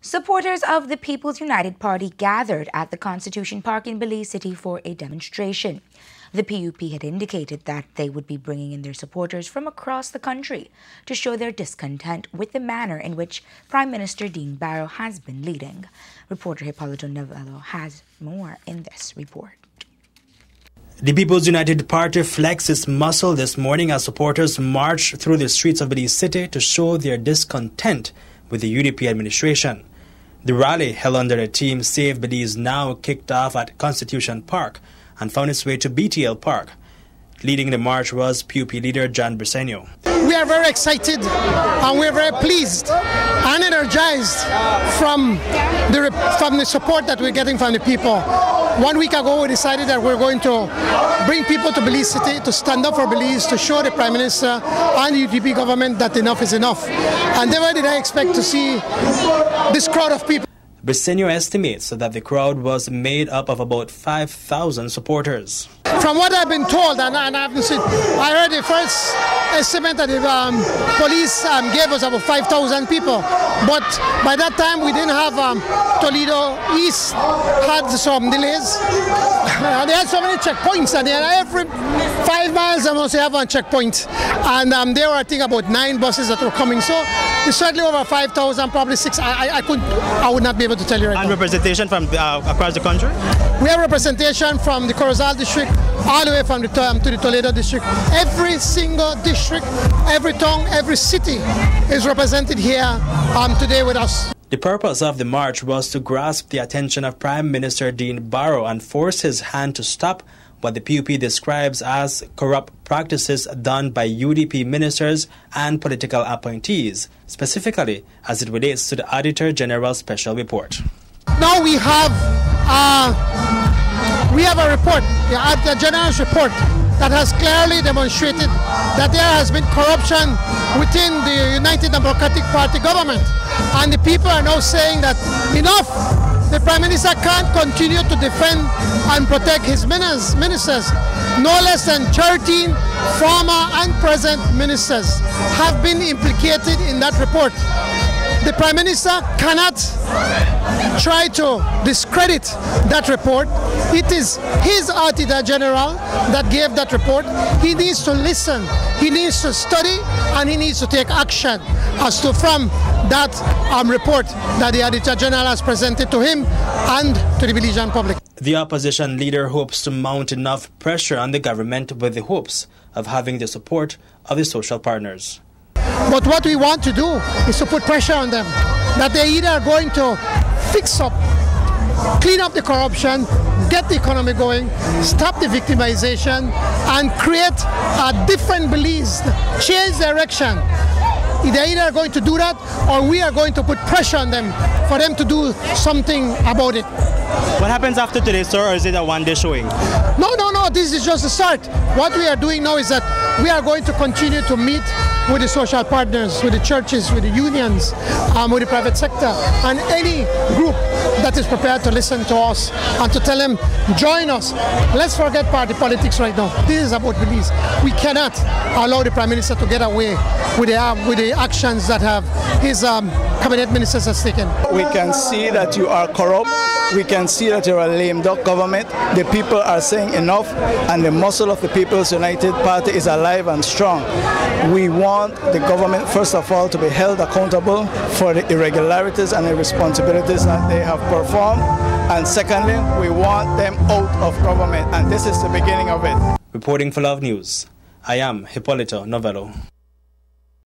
Supporters of the People's United Party gathered at the Constitution Park in Belize City for a demonstration. The PUP had indicated that they would be bringing in their supporters from across the country to show their discontent with the manner in which Prime Minister Dean Barrow has been leading. Reporter Hipólito Novello has more in this report. The People's United Party flexed its muscle this morning as supporters marched through the streets of Belize City to show their discontent with the UDP administration. The rally, held under the team Save Belize Now, kicked off at Constitution Park and found its way to BTL Park. Leading the march was PUP leader John Briceño. We are very excited and we are very pleased and energized from the support that we're getting from the people. 1 week ago, we decided that we're going to bring people to Belize City to stand up for Belize, to show the Prime Minister and the UDP government that enough is enough. And never did I expect to see this crowd of people. Briceño estimates that the crowd was made up of about 5,000 supporters. From what I've been told, and I haven't seen, I heard the first estimate that the police gave us about 5,000 people. But by that time, we didn't have Toledo East had some delays. They had so many checkpoints, and every 5 miles they must have a checkpoint. And there were, I think, about 9 buses that were coming. So it's certainly over 5,000, probably 6. I would not be able to tell you right now. And representation from across the country? We have representation from the Corozal district, all the way from to the Toledo district. Every single district, every town, every city is represented here today with us. The purpose of the march was to grasp the attention of Prime Minister Dean Barrow and force his hand to stop what the PUP describes as corrupt practices done by UDP ministers and political appointees, specifically as it relates to the Auditor General's special report. Now we have a report, the Auditor General's report, that has clearly demonstrated that there has been corruption within the United Democratic Party government. And the people are now saying that enough. The Prime Minister can't continue to defend and protect his ministers. No less than 13 former and present ministers have been implicated in that report. The Prime Minister cannot try to discredit that report. It is his Auditor General that gave that report. He needs to listen, he needs to study, and he needs to take action as to from that report that the Auditor General has presented to him and to the Belizean public. The opposition leader hopes to mount enough pressure on the government with the hopes of having the support of the social partners. But what we want to do is to put pressure on them, that they either are going to fix up, clean up the corruption, get the economy going, stop the victimization, and create a different Belize, change direction. They're either going to do that, or we are going to put pressure on them for them to do something about it. What happens after today, sir, or is it a one-day showing? No, this is just the start. What we are doing now is that we are going to continue to meet with the social partners, with the churches, with the unions, with the private sector, and any group that is prepared to listen to us and to tell them, join us. Let's forget party politics right now. This is about Belize. We cannot allow the Prime Minister to get away with the actions that have his cabinet ministers has taken. We can see that you are corrupt. We can see that you're a lame duck government. The people are saying enough, and the muscle of the People's United Party is alive and strong. We want the government, first of all, to be held accountable for the irregularities and irresponsibilities that they have performed. And secondly, we want them out of government, and this is the beginning of it. Reporting for Love News, I am Hipólito Novello.